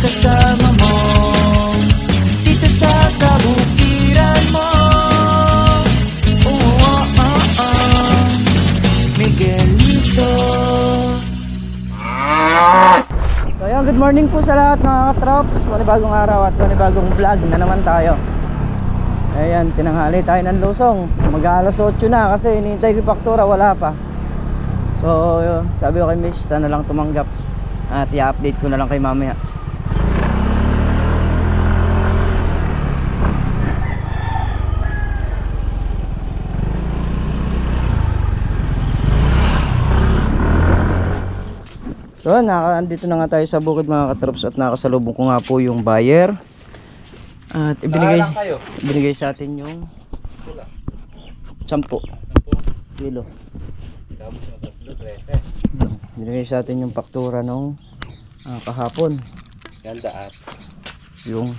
kasama mo dito sa kabukiran mo. Miguelito. So ayun, good morning po sa lahat mga katrops. Panibagong araw at panibagong vlog na naman tayo. Ayan, tinanghali tayo ng lusong. Mag-alas 8 na kasi hinihintay ko yung faktura, wala pa. So sabi ko kay Miss, sana lang tumanggap at i-update ko na lang kay mamaya. So andito na nga tayo sa bukid mga katrops at nakasalubong ko nga po yung buyer. At ibinigay sa atin yung 10 kilo. Binigay sa atin yung faktura nung kahapon. Ganda at Yung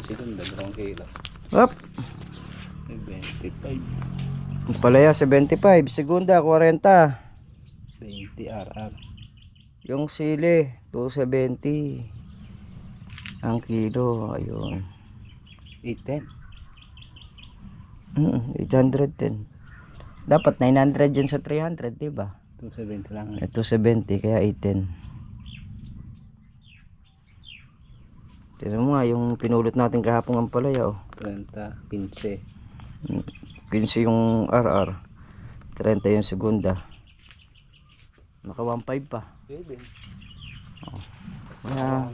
segunda 2 kilo. Up. 25. Yung palaya 75, segunda 40. 20 RR. Yung sili 270 ang kilo, ayun. 810. 810. Dapat 900 yun sa 300, diba? 270 lang. Ito 70 kaya 810. Tignan mo nga yung pinulot natin kahapon ang palaya, oh. 30, 15. 15 yung RR, 30 yung segunda. Naka 1.5 pa. Pwede. Kaya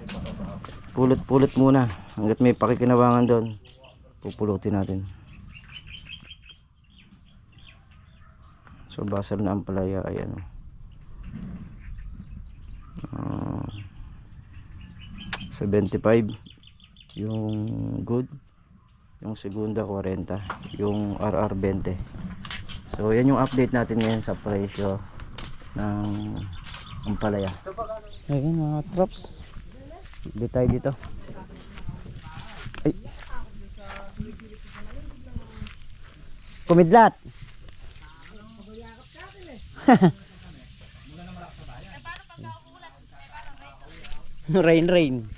pulot-pulot muna hanggat may pakikinabangan doon, pupulutin natin. So basal na ang palaya, ayan. 75 yung good, yung segunda 40, yung RR 20. So yan yung update natin ngayon sa presyo ng ampalaya. Ayun mga trops, hindi tayo dito. Ay, kumidlat. Rain.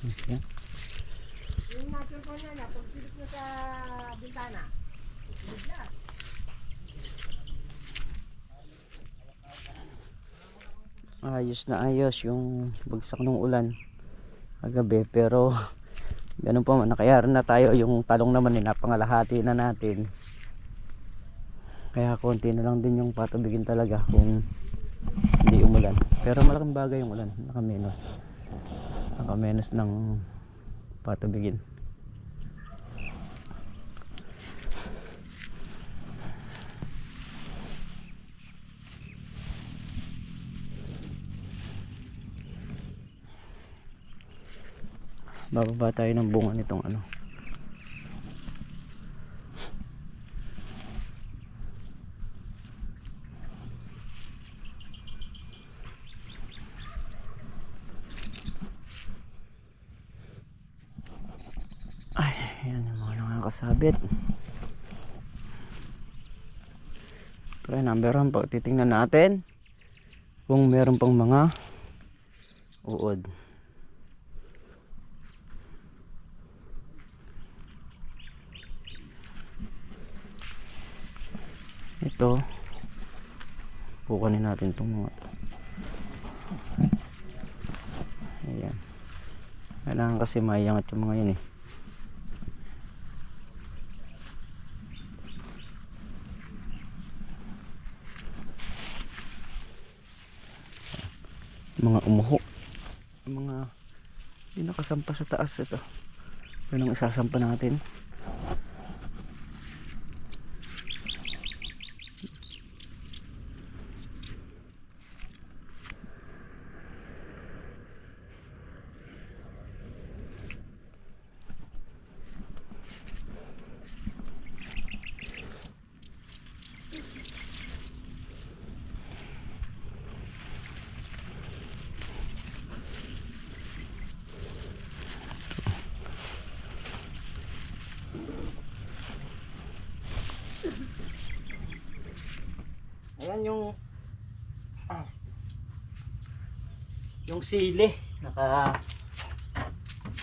Okay. Yung natin po na pag silip na sa bintana. Ayos yung bagsak ng ulan kagabi, pero ganun pa man, nakayaran na tayo. Yung talong naman napangalahati na natin, kaya konti na lang din yung patubigin talaga kung hindi umulan. Pero malaking bagay yung ulan, nakamenos ng patubigin. Bababa tayo ng bunga nitong ano. Ay, yan yung mga nakakasabit. Pero number 1, pag titingnan natin kung meron pang mga uod. Ito, pukunin natin itong mga to. Ayan, kailangan kasi maiangat yung mga yun eh. Mga umuho, mga hindi nakasampa sa taas. Ito, yun ang isasampa natin. Ayan yung Yung sili, naka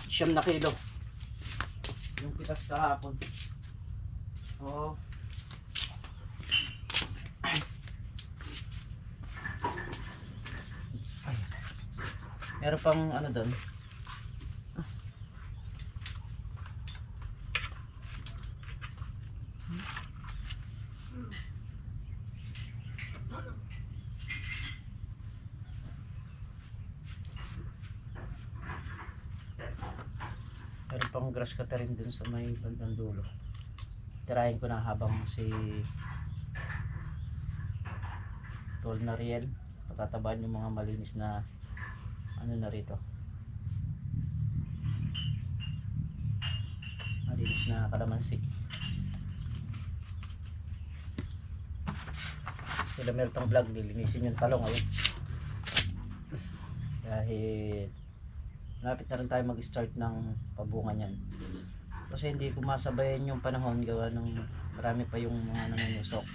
9 na kilo. Yung pitas kahapon. Oo. Meron pang ano doon. Meron pang grass cutter rin dun sa may bandang dulo. Tirahin ko na habang si Tol na riyan. Patatabaan yung mga malinis na ano na rito. Malinis na kalamansi. Sila meron pang vlog, nilinisin yung talong ngayon. Dahil malapit na rin tayo mag-start ng pabunga niyan. Kasi hindi kumasabayan yung panahon gawa ng marami pa yung mga nangunusok.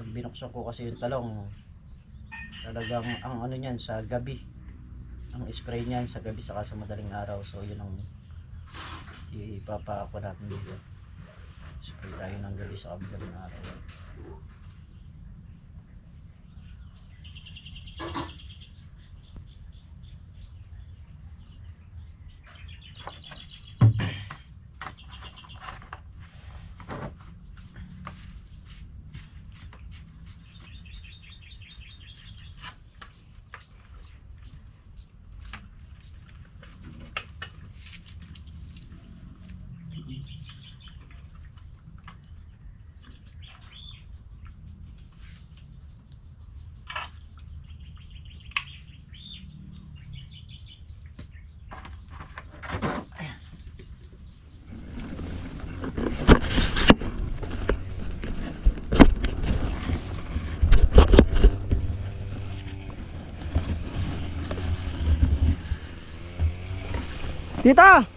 Pag binuksan ko kasi yung talong, talagang ang ano niyan sa gabi, ang spray niyan sa gabi saka sa madaling araw. So yun ang ipapako natin dito. Spray tayo ng gabi sa madaling araw. Tita!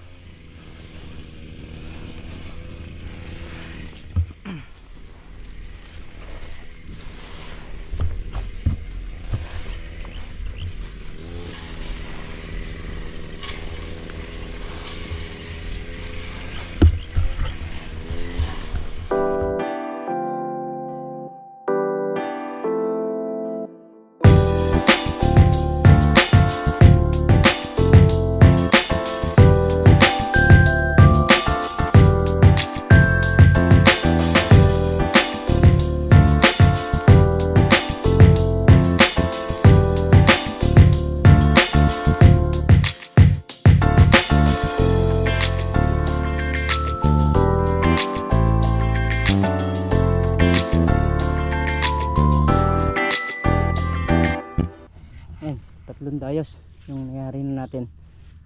Tatlong dayos yung nangyari na natin.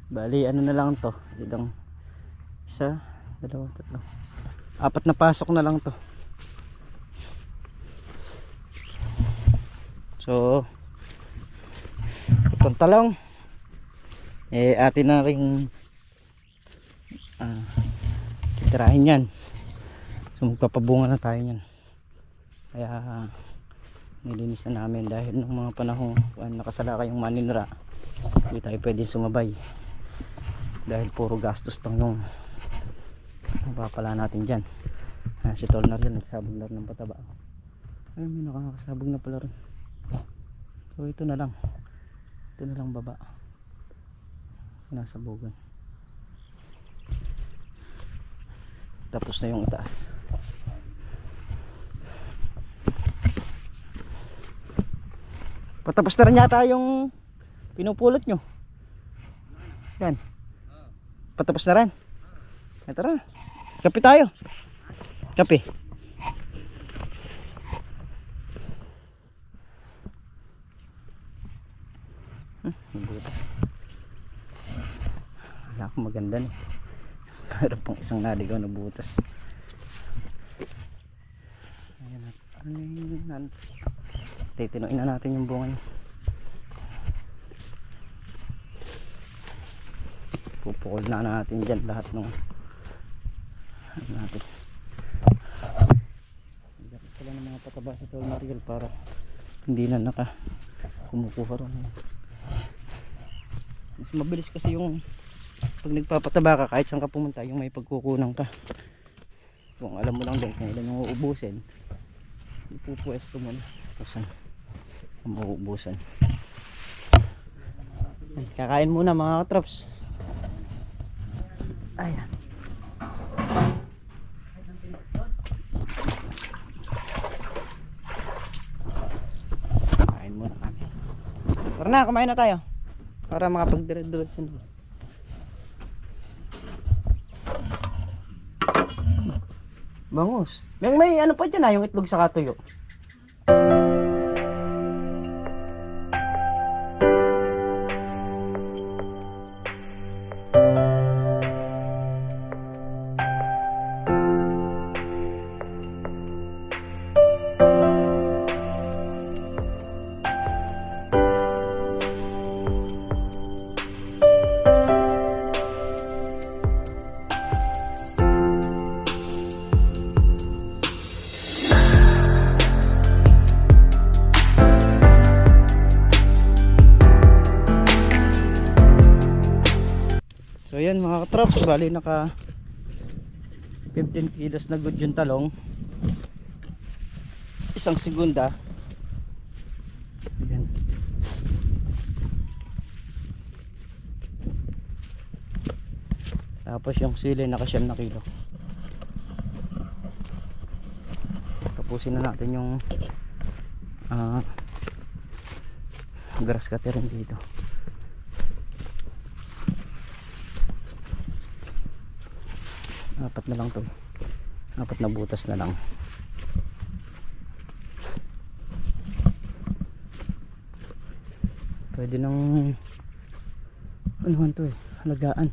Bali ano na lang to, itong isa, dalawa, tatlo, 4 na pasok na lang to. So itong talong atin na rin titirahin yan. So magpapabunga na tayo yan. Kaya nilinis na namin dahil nung mga panahong nakasalakay yung maninra, hindi tayo pwede sumabay dahil puro gastos lang yung mapapala natin dyan. Si Tol na rin nagsabog na rin ng pataba. Ay, may nakakasabog na pala rin. So ito na lang baba, nasabogan, tapos na yung itaas. Patapos na rin yata yung pinupulot nyo. Yan. Patapos na rin. Tara. Kape tayo. Kape. Butas. Wala akong maganda nih. Meron pang isang naligaw na butas. Ayan. Ano yun? Titinuin na natin yung bunga niya. Pupukol na natin dyan lahat ng ano natin. Dapat pala ng mga pataba sa tol material para hindi na kumukuha ron. Mas mabilis kasi yung pag nagpapataba ka kahit saan ka pumunta, yung may pagkukunan ka. Kung alam mo lang din kung ilan yung uubusin, ipupwesto mo na kung saan ang mauubusan. Kakain muna mga katrops. Ayan. Kain muna kami. Tara na, kumain na tayo para makapagdiretso na. Bangus. May ano pa dyan yung itlog sa katuyo. So yan mga katrops, bali naka 15 kilos na good yung talong. Isang segunda. Yan. Tapos yung sili naka 9 na kilo. Tapusin na natin yung grass cutter dito. Apat na lang to, 4 na butas na lang. Pwede nang anuhan to halagaan.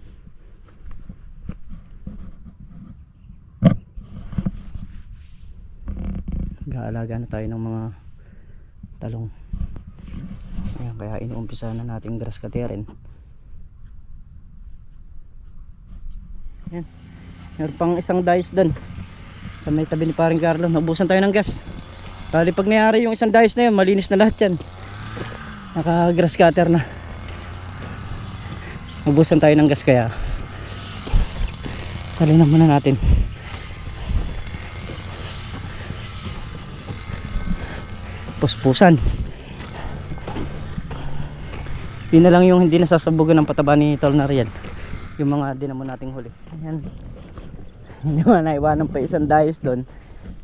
Gaalaga na tayo ng mga talong. Ayan, kaya inuumpisa na natin grass cutterin. Ayan. Meron pang isang dice doon sa may tabi ni paring Carlo. Naubusan tayo ng gas. Bali pag nangyari yung isang dice na yun, malinis na lahat yan. Naka grass cutter na. Naubusan tayo ng gas kaya salinan muna natin. Puspusan. Yun na lang yung hindi nasasabugan ng pataba ni Tol na riyan. Yung mga dinamo nating huli. Ayan. Hindi mo naiwanan pa isang dice doon.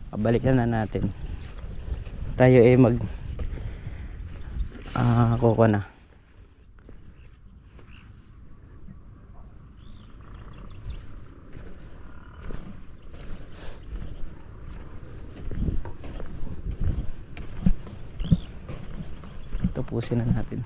Pabalikan na natin. Tayo mag kuko na. Tapusin na natin.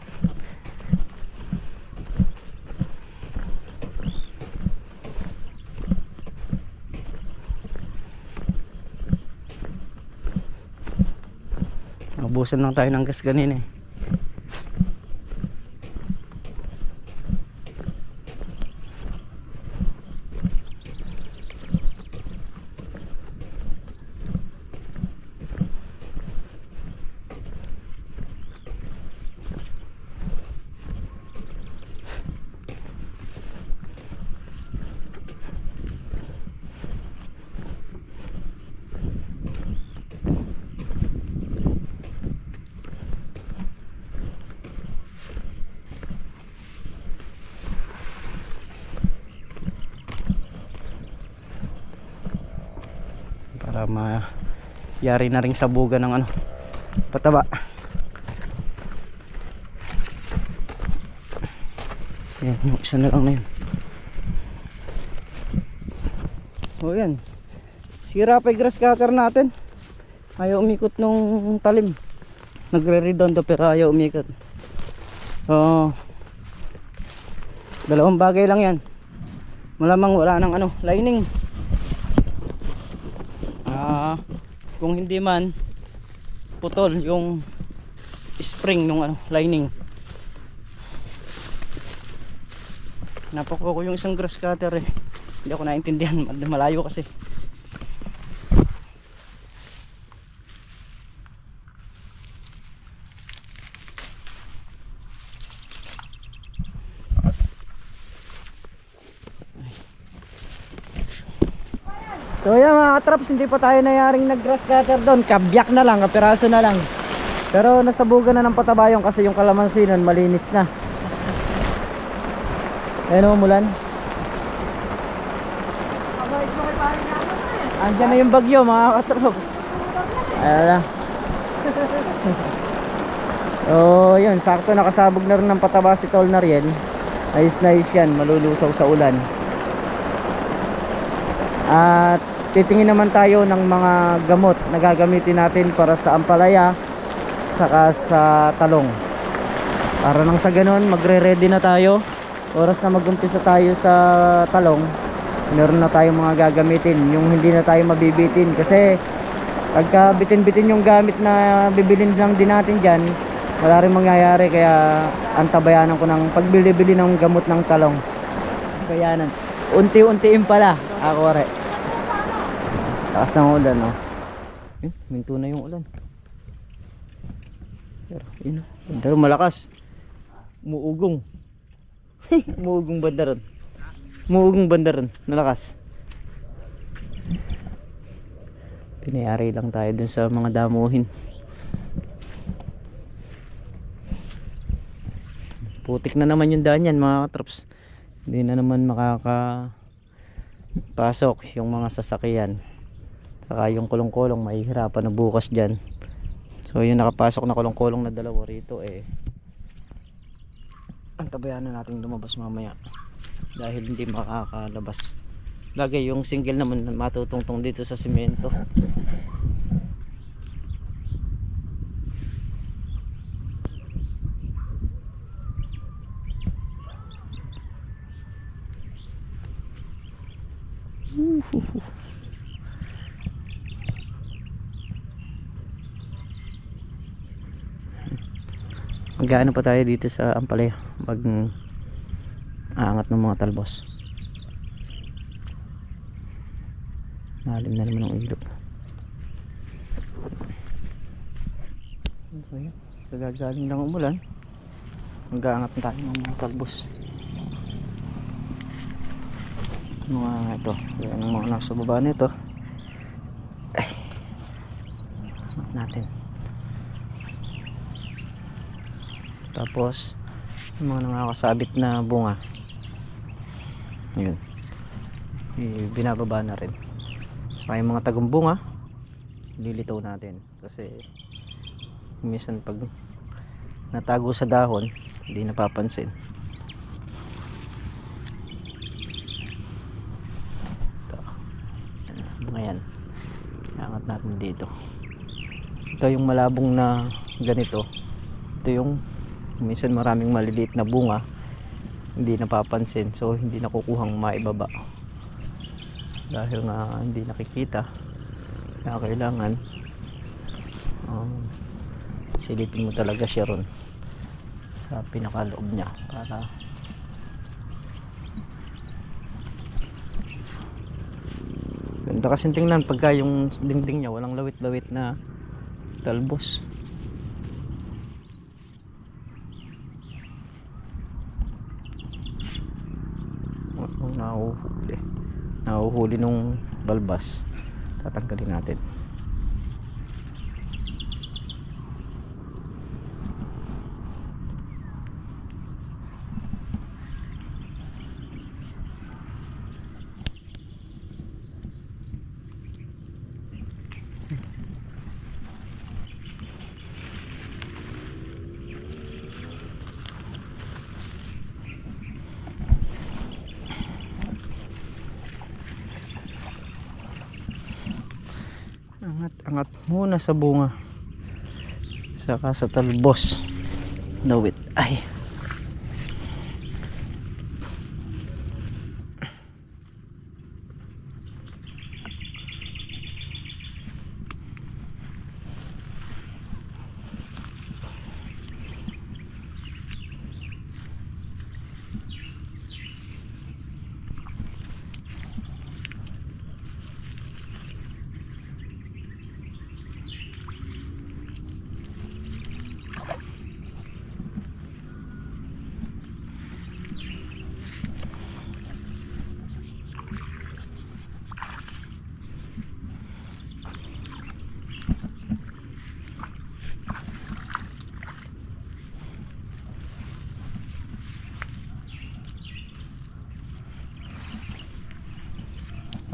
Ubusan lang tayo ng gas kanina eh. Para mayari na rin sabugan ng pataba. Yan, yung isa na lang na yun. O yan, sira pa yung grass cutter natin. Ayaw umikot nung talim. Nagre-redondo pero ayaw umikot. So dalawang bagay lang yan. Malamang wala nang lining. Kung hindi man putol yung spring nung lining. Napakuha ko yung isang grass cutter eh. Hindi ako naintindihan, malayo kasi. So yan mga katraps, hindi pa tayo nayaring nag grass cutter doon. Kabyak na lang, kapiraso na lang. Pero nasabugan na ng patabayon kasi yung kalamansi nun malinis na. Ayun o, mulan. Andyan na yung bagyo mga katraps. Ayan na. So yun, sakto nakasabog na rin ng pataba si Tol Nariel. Ayos na ayos yan, malulusaw sa ulan. At titingin naman tayo ng mga gamot na gagamitin natin para sa ampalaya saka sa talong. Para nang sa ganun magre-ready na tayo. Oras na mag-umpisa tayo sa talong, meron na tayong mga gagamitin, yung hindi na tayo mabibitin. Kasi pagka bitin-bitin yung gamit na bibilin lang din natin dyan, wala rin mangyayari. Kaya antabayanan ko ng pagbili-bili ng gamot ng talong. Bayanan, unti-untiin pala ako re. Taas ng ulan, no? Minto na yung ulan. Pero malakas. Muugong. Muugong bandaron. Muugong bandaron. Nalakas. Pinayari lang tayo dun sa mga damuhin. Putik na naman yung daan yan mga katraps. Hindi na naman makakapasok yung mga sasakyan. Saka yung kulong-kulong mahihirapan na bukas dyan. So yung nakapasok na kulong-kulong na dalawa rito eh, antabayan na natin lumabas mamaya dahil hindi makakalabas. Lagi yung single naman matutungtong dito sa simento. Magano pa tayo dito sa ampalaya mag aangat ng mga talbos. Malim na naman ang ilog. So yun, kagagaling lang umulan, mag-aangat na tayo ng mga talbos. Mga ito, yan ang mga nasa baba nito. Ay, angat natin. Tapos yung mga nakakasabit na bunga, yun, binababa na rin. So yung mga tagong bunga lilitaw natin kasi minsan pag natago sa dahon hindi napapansin. Ito, mga yan, iangat natin dito. Ito yung malabong na ganito. Ito yung minsan maraming maliliit na bunga hindi napapansin, so hindi nakukuhang maibaba dahil nga hindi nakikita. Kaya kailangan silipin mo talaga siya ron sa pinakaloob niya para ganda kasi tingnan pagka yung dingding niya walang lawit-lawit na talbos. Nahuhuli nung balbas, tatanggalin natin. Angat muna sa bunga saka sa talbos. Nawit ay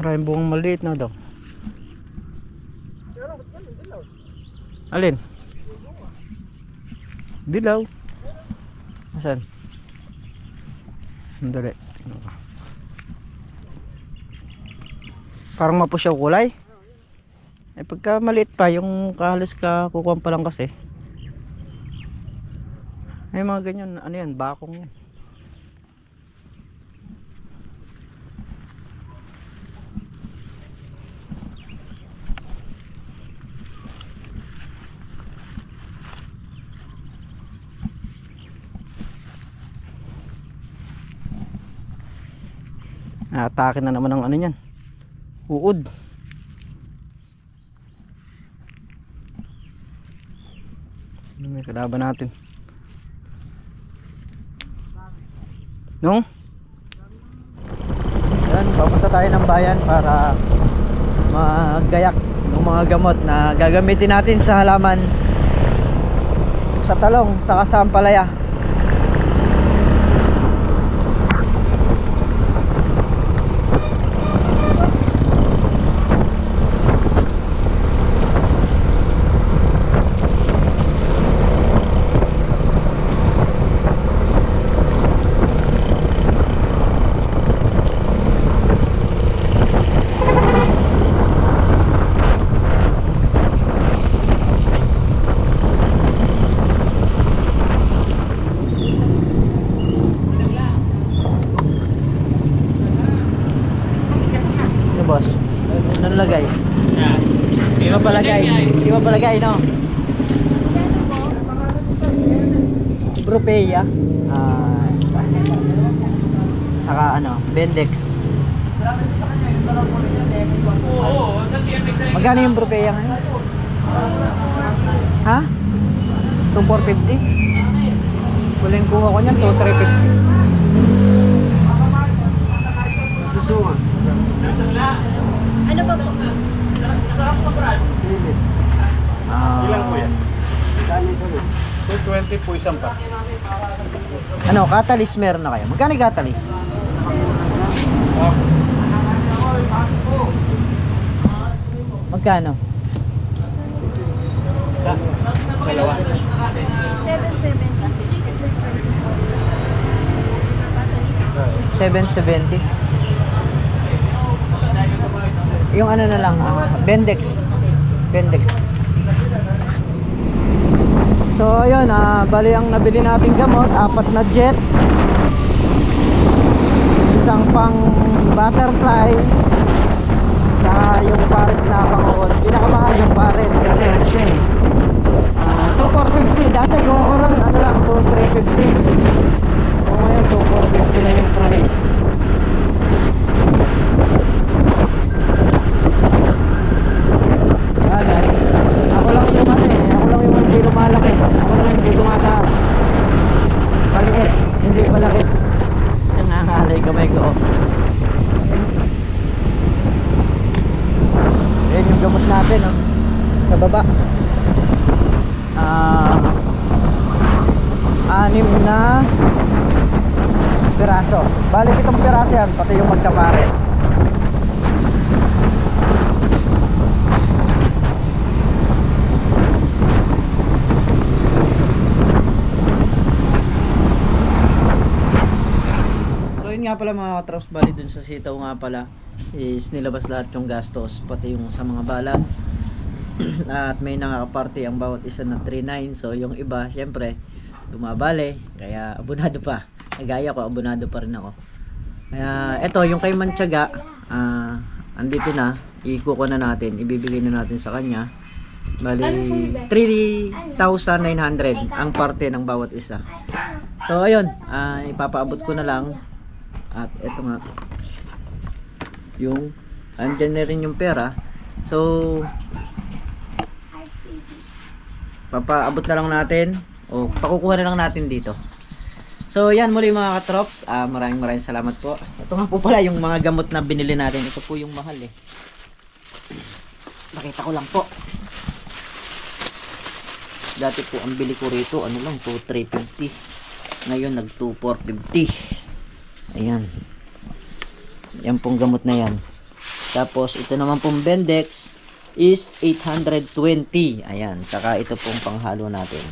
Maraming bungang maliit na daw. Pero ba't ganun? Dilaw. Alin? Dilaw. Asan? Sandali. Tingnan ko. Parang mapusyaw kulay. Eh pagka maliit pa, yung kahalos ka kukuha pa lang kasi. Ay mga ganyan, ano yan, bakong yan. Atake na naman ang ano niyan. Uod. Ano may kalaban natin? No? Yan, papunta tayo ng bayan para maggayak ng mga gamot na gagamitin natin sa halaman, sa talong, sa kasampalaya. Boss, ano lagay? Di ba palagay? Di ba palagay, no? Brupeya. Saka ano, Bendex. Magkano yung Brupeya ngayon? Ha? 2,450? Huling kuha ko niyan, 2,350. Susungan. Ano ba po? Ilan po yan? 220 po isang pa. Ano, catalyst meron na kayo? Magkano yung catalyst? Magkano? Isa. Dalawa. 770. Yung ano na lang, Bendex. Bendex. So ayun, bali ang nabili nating gamot, 4 na jet, isang pang butterfly, saka yung pares na panguod. Pinakamahal yung pares kasi ano siya eh, 2,450. Dati kung ako ron, ano lang, 2,350. So ngayon 2,450 na yung price. Agad. Ako lang yung ano eh, ako lang yung hindi lumalaki, ako lang hindi tumataas. Paliit, hindi palaki. Nangangalay kamay ko. Ayan yung gamot natin, oh, sa baba. 6 na piraso. Balik itong piraso yan, pati yung magkapares. Nga pala mga katraps, bali dun sa sitaw nga pala is nilabas lahat yung gastos, pati yung sa mga balag. At may nakakaparte ang bawat isa na 3,900. So yung iba syempre bumabali, kaya abonado pa. Gaya ko, abonado pa rin ako. Kaya eto yung kay Mantiaga, andito na, ikuko na natin, ibibigay na natin sa kanya. Bali 3,900 ang parte ng bawat isa. So ayun, ipapaabot ko na lang. At eto nga yung andyan na rin yung pera. So papaabot na lang natin o pakukuha na lang natin dito. So yan muli mga katrops, maraming salamat po. Ito nga po pala yung mga gamot na binili natin. Ito po yung mahal eh. Nakita ko lang po. Dati po ang bili ko rito ano lang, 2,350. Ngayon nag 2,450. Ayan. Yan pong gamot na yan. Tapos ito naman pong Bendex is 820. Ayan, saka ito pong panghalo natin.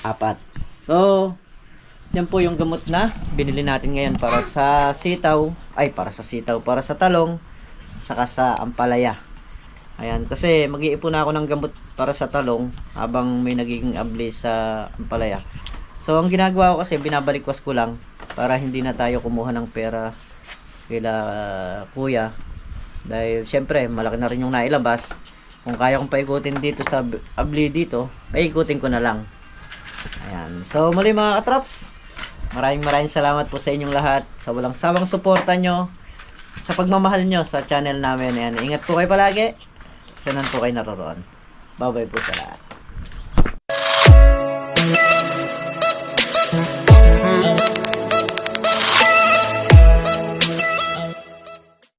4. So, yan po yung gamot na binili natin ngayon para sa sitaw, para sa talong, saka sa ampalaya. Ayan, kasi mag-iipon na ako ng gamot para sa talong habang may nagiging abli sa ampalaya. So, ang ginagawa ko kasi binabalikwas ko lang para hindi na tayo kumuha ng pera kila kuya. Dahil syempre, malaki na rin yung nailabas. Kung kaya kong paikutin dito sa abli dito, paikutin ko na lang. Ayan. So, muli mga katrops, maraming salamat po sa inyong lahat sa walang sawang suporta nyo, sa pagmamahal nyo sa channel namin. Ayan. Ingat po kayo palagi. Sanan po kayo naroroon. Bye bye po sa lahat.